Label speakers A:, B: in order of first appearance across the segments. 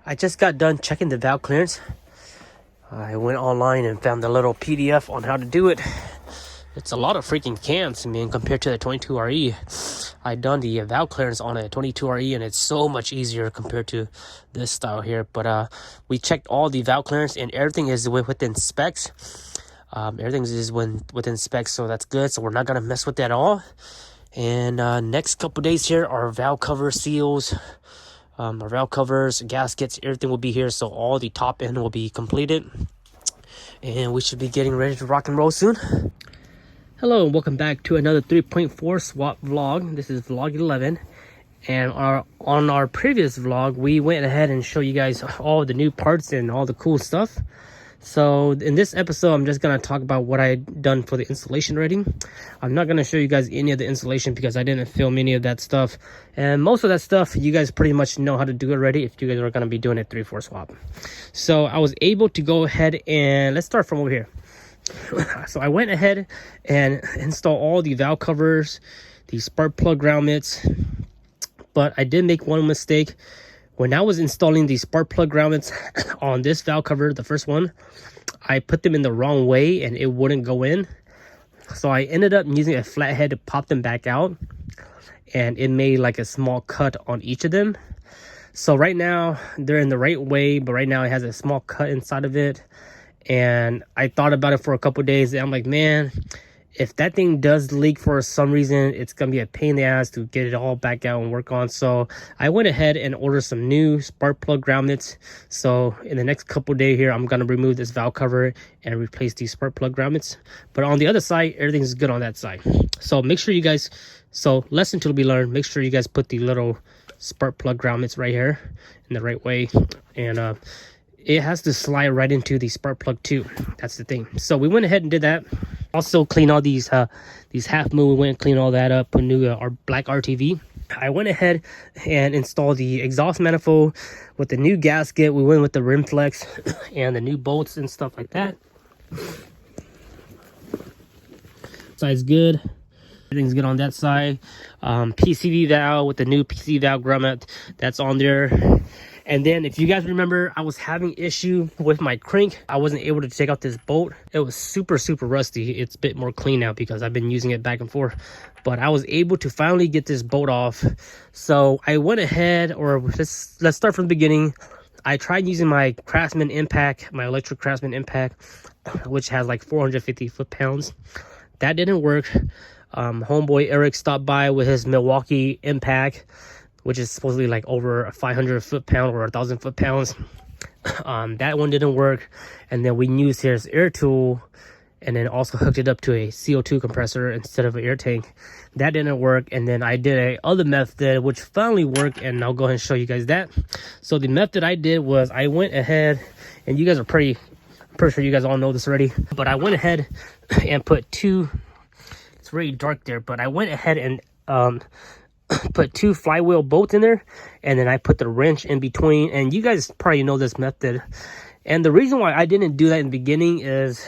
A: I just got done checking the valve clearance. I went online and found the little PDF on how to do it. It's a lot of freaking cans, man, compared to the 22RE. I done the valve clearance on a 22RE and it's so much easier compared to this style here. But we checked all the valve clearance and everything is within specs. Everything is within specs, so that's good. So we're not gonna mess with that at all. And next couple days here, our valve cover seals, our valve covers, gaskets, everything will be here. So all the top end will be completed, and we should be getting ready to rock and roll soon. Hello and welcome back to another 3.4 swap vlog. This is vlog 11, and on our previous vlog we went ahead and showed you guys all the new parts and all the cool stuff. So in this episode I'm just gonna talk about what I done for the installation rating. I'm not gonna show you guys any of the installation because I didn't film any of that stuff, and most of that stuff you guys pretty much know how to do already if you guys are gonna be doing a 3.4 swap. So I was able to go ahead and let's start from over here. So I went ahead and installed all the valve covers, the spark plug grommets, but I did make one mistake. When I was installing the spark plug grommets on this valve cover, the first one, I put them in the wrong way and it wouldn't go in. So I ended up using a flathead to pop them back out, and it made like a small cut on each of them. So right now they're in the right way, but right now it has a small cut inside of it. And I thought about it for a couple days and I'm like, man, if that thing does leak for some reason, it's gonna be a pain in the ass to get it all back out and work on. So I went ahead and ordered some new spark plug grommets. So in the next couple days here, I'm gonna remove this valve cover and replace these spark plug grommets. But on the other side, everything's good on that side. So make sure you guys, lesson to be learned, make sure you guys put the little spark plug grommets right here in the right way. And it has to slide right into the spark plug too. That's the thing. So we went ahead and did that. Also clean all these half moon. We went and cleaned all that up. Put new our black RTV. I went ahead and installed the exhaust manifold with the new gasket. We went with the rim flex and the new bolts and stuff like that. Side's good. Everything's good on that side. PCV valve with the new PCV valve grommet, that's on there. And then if you guys remember, I was having issue with my crank. I wasn't able to take out this bolt. It was super rusty. It's a bit more clean now because I've been using it back and forth. But I was able to finally get this bolt off. So I went ahead, or let's start from the beginning. I tried using my Craftsman impact, my electric Craftsman impact, which has like 450 foot-pounds. That didn't work. Homeboy Eric stopped by with his Milwaukee impact, which is supposedly like over 500 foot-pound or 1,000 foot-pounds. That one didn't work. And then we used his air tool and then also hooked it up to a CO2 compressor instead of an air tank. That didn't work. And then I did a other method which finally worked, and I'll go ahead and show you guys that. So the method I did was I went ahead, and you guys are pretty sure you guys all know this already, but I went ahead and put two, it's really dark there, but I went ahead and put two flywheel bolts in there, and then I put the wrench in between. And you guys probably know this method. And the reason why I didn't do that in the beginning is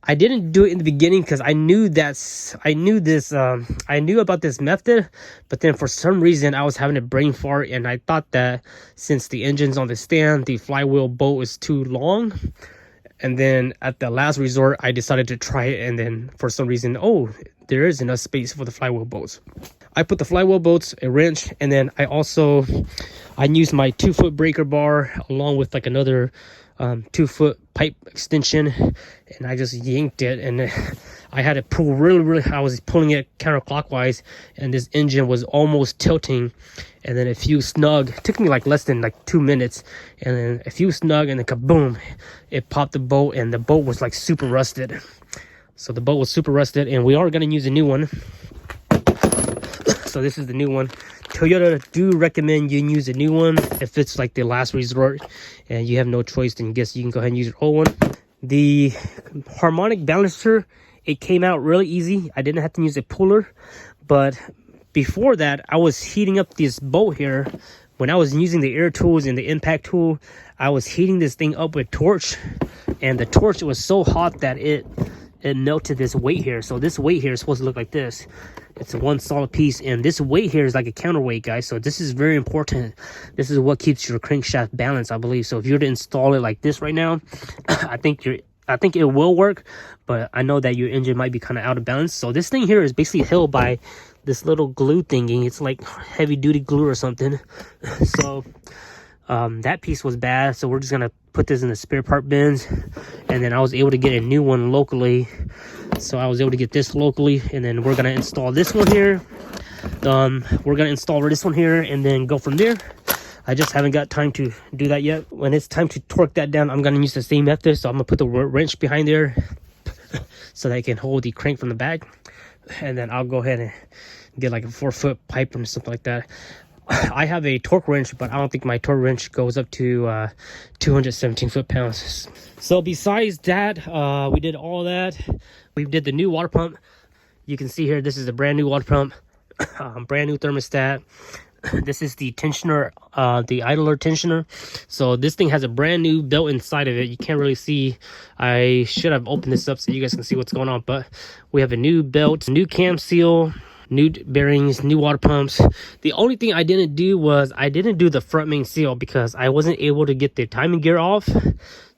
A: I didn't do it in the beginning because I knew about this method, but then for some reason I was having a brain fart, and I thought that since the engine's on the stand, the flywheel bolt is too long. And then at the last resort, I decided to try it, and then for some reason, oh, there is enough space for the flywheel bolts. I put the flywheel bolts, a wrench, and then I used my 2-foot breaker bar along with like another 2-foot pipe extension, and I just yanked it, and I had to pull really. I was pulling it counterclockwise, and this engine was almost tilting. And then a few snug, it took me like less than like 2 minutes, and then a few snug, and then kaboom, it popped the bolt, and the bolt was like super rusted. So the bolt was super rusted, and we are going to use a new one. So this is the new one. Toyota do recommend you use a new one if it's like the last resort and you have no choice, then guess you can go ahead and use your old one. The harmonic balancer, it came out really easy. I didn't have to use a puller, but before that I was heating up this bolt here. When I was using the air tools and the impact tool, I was heating this thing up with torch, and the torch was so hot that it it melted this weight here. So this weight here is supposed to look like this. It's one solid piece, and this weight here is like a counterweight, guys. So this is very important. This is what keeps your crankshaft balanced, I believe. So if you were to install it like this right now, I think it will work, but I know that your engine might be kind of out of balance. So this thing here is basically held by this little glue thingy. It's like heavy duty glue or something. So that piece was bad, so we're just gonna put this in the spare part bins. And then I was able to get a new one locally, so I was able to get this locally, and then we're gonna install this one here. We're gonna install this one here and then go from there. I just haven't got time to do that yet. When it's time to torque that down, I'm gonna use the same method. So I'm gonna put the wrench behind there so that I can hold the crank from the back, and then I'll go ahead and get like a 4-foot pipe or something like that. I have a torque wrench, but I don't think my torque wrench goes up to 217 foot-pounds. So besides that, we did all that. We did the new water pump. You can see here, this is a brand new water pump, brand new thermostat. This is the tensioner, the idler tensioner. So this thing has a brand new belt inside of it. You can't really see. I should have opened this up so you guys can see what's going on, but we have a new belt, new cam seal, new bearings, new water pumps. The only thing I didn't do was I didn't do the front main seal because I wasn't able to get the timing gear off.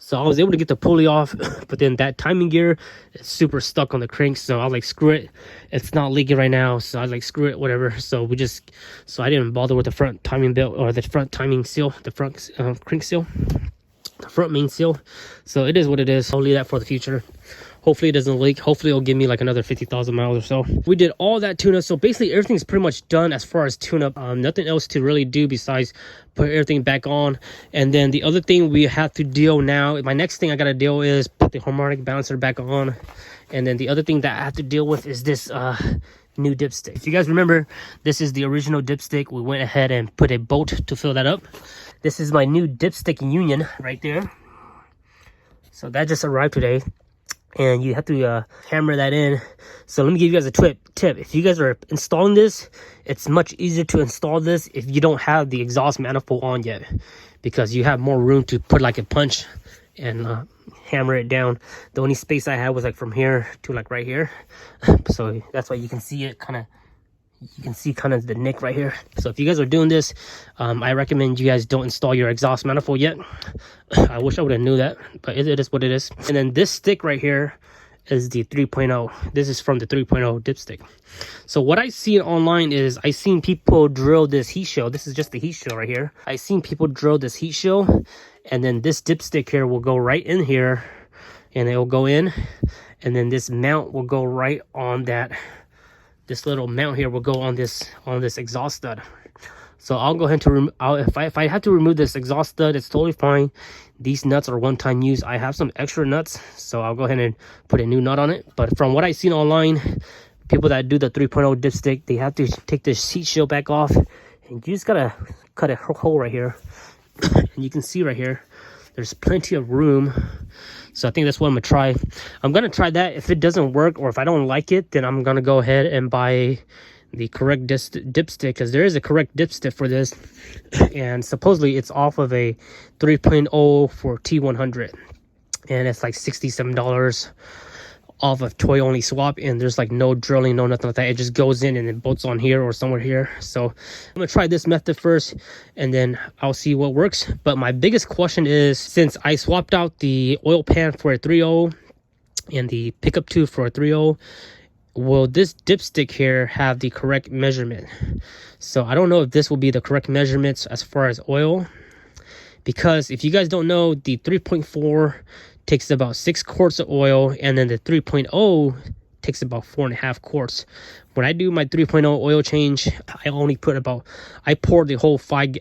A: So I was able to get the pulley off, but then that timing gear is super stuck on the crank. So I was like, screw it, it's not leaking right now. So I was like, screw it, whatever. So I didn't bother with the front timing belt or the front timing seal, the front crank seal, the front main seal. So it is what it is. I'll leave that for the future. Hopefully it doesn't leak. Hopefully it'll give me like another 50,000 miles or so. We did all that tune-up. So basically everything's pretty much done as far as tune-up. Nothing else to really do besides put everything back on. And then the other thing we have to deal now, my next thing I got to deal is put the harmonic balancer back on. And then the other thing that I have to deal with is this new dipstick. If you guys remember, this is the original dipstick. We went ahead and put a bolt to fill that up. This is my new dipstick union right there. So that just arrived today. And you have to hammer that in. So let me give you guys a tip. If you guys are installing this, it's much easier to install this if you don't have the exhaust manifold on yet, because you have more room to put like a punch and hammer it down. The only space I had was like from here to like right here. So that's why you can see it kind of the nick right here. So if you guys are doing this, I recommend you guys don't install your exhaust manifold yet. I wish I would have knew that, but it is what it is. And then this stick right here is the 3.0. This is from the 3.0 dipstick. So what I see online is I seen people drill this heat shield. This is just the heat shield right here. I seen people drill this heat shield, and then this dipstick here will go right in here, and it will go in, and then this mount will go right on that. This little mount here will go on this exhaust stud. So I'll go ahead to if I have to remove this exhaust stud, it's totally fine. These nuts are one-time use. I have some extra nuts, so I'll go ahead and put a new nut on it. But from what I've seen online, people that do the 3.0 dipstick, they have to take this heat shield back off, and you just gotta cut a hole right here. And you can see right here, there's plenty of room. So I think that's what I'm gonna try. I'm gonna try that. If it doesn't work, or if I don't like it, then I'm gonna go ahead and buy the correct dipstick, because there is a correct dipstick for this, and supposedly it's off of a 3.0 for T100, and it's like $67 off of toy only swap, and there's like no drilling, no nothing like that. It just goes in and it bolts on here or somewhere here. So I'm gonna try this method first, and then I'll see what works. But my biggest question is, since I swapped out the oil pan for a 3.0 and the pickup tube for a 3.0, will this dipstick here have the correct measurement? So I don't know if this will be the correct measurements as far as oil, because if you guys don't know, the 3.4 takes about 6 quarts of oil, and then the 3.0 takes about 4.5 quarts. When I do my 3.0 oil change, I only put I pour the whole 5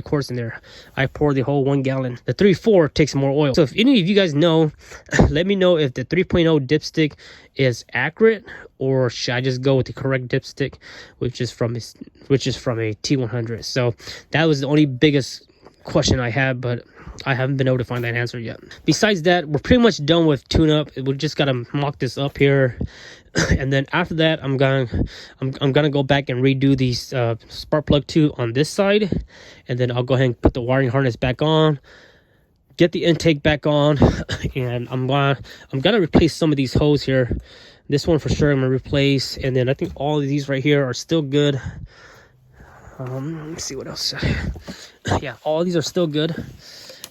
A: quarts in there. I pour the whole 1 gallon. The 3.4 takes more oil. So if any of you guys know, let me know if the 3.0 dipstick is accurate, or should I just go with the correct dipstick, which is from a T100. So that was the only biggest question I had, but I haven't been able to find that answer yet. Besides that, we're pretty much done with tune-up. We just gotta mock this up here, and then after that, I'm gonna go back and redo these spark plug 2 on this side, and then I'll go ahead and put the wiring harness back on, get the intake back on, and I'm gonna replace some of these hoses here. This one for sure I'm gonna replace, and then I think all of these right here are still good. Let me see what else. Yeah, all of these are still good.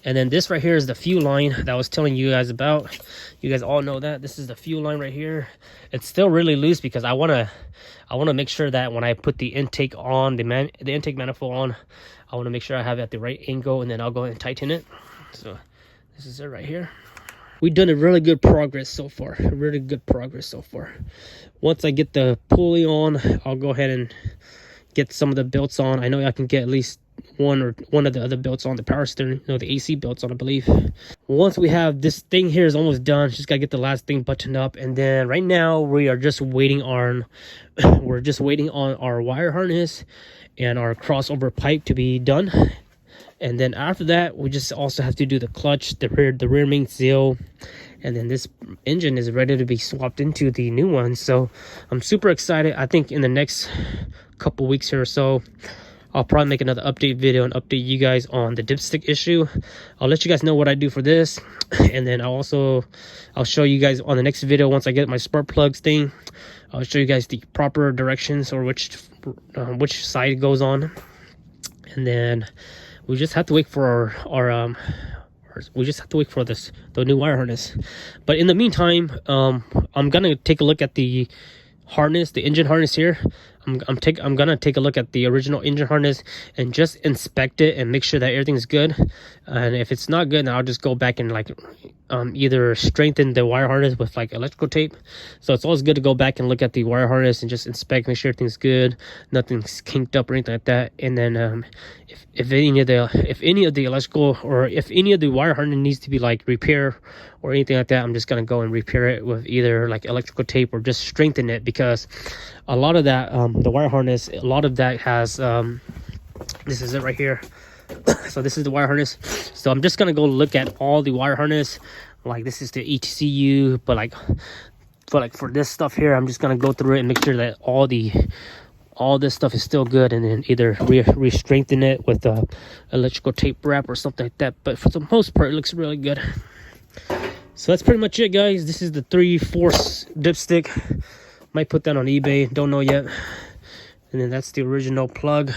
A: And then this right here is the fuel line that I was telling you guys about. You guys all know that this is the fuel line right here. It's still really loose because I wanna make sure that when I put the intake on, the intake manifold on, I want to make sure I have it at the right angle, and then I'll go ahead and tighten it. So this is it right here. We've done a really good progress so far. Really good progress so far. Once I get the pulley on, I'll go ahead and get some of the belts on. I know I can get at least one of the other belts on, the power steering, the AC belts on, I believe. Once we have this thing here is almost done, just gotta get the last thing buttoned up, and then right now we are just waiting on our wire harness and our crossover pipe to be done. And then after that, we just also have to do the clutch, the rear main seal, and then this engine is ready to be swapped into the new one. So I'm super excited. I think in the next couple weeks here or so, I'll probably make another update video and update you guys on the dipstick issue. I'll let you guys know what I do for this, and then I'll show you guys on the next video once I get my spark plugs thing. I'll show you guys the proper directions or which side it goes on, and then we just have to wait for the new wire harness. But in the meantime, I'm gonna take a look at the harness, the engine harness here. I'm gonna take a look at the original engine harness and just inspect it and make sure that everything's good. And if it's not good, then I'll just go back and either strengthen the wire harness with electrical tape. So it's always good to go back and look at the wire harness and just inspect, make sure everything's good, nothing's kinked up or anything like that. And then if any of the electrical or if any of the wire harness needs to be repaired or anything like that, I'm just gonna go and repair it with either electrical tape or just strengthen it, because a lot of that the wire harness, a lot of that has this is it right here. So this is the wire harness. So I'm just gonna go look at all the wire harness. This is the ECU, but for this stuff here, I'm just gonna go through it and make sure that all this stuff is still good, and then either re-strengthen it with a electrical tape wrap or something like that. But for the most part, it looks really good. So that's pretty much it, guys. This is the 3/4 dipstick. Might put that on eBay, don't know yet. And then that's the original plug.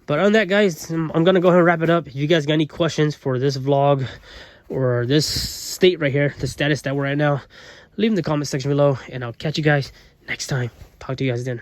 A: But on that, guys, I'm gonna go ahead and wrap it up. If you guys got any questions for this vlog or this state right here, the status that we're at now, leave in the comment section below, and I'll catch you guys next time. Talk to you guys then.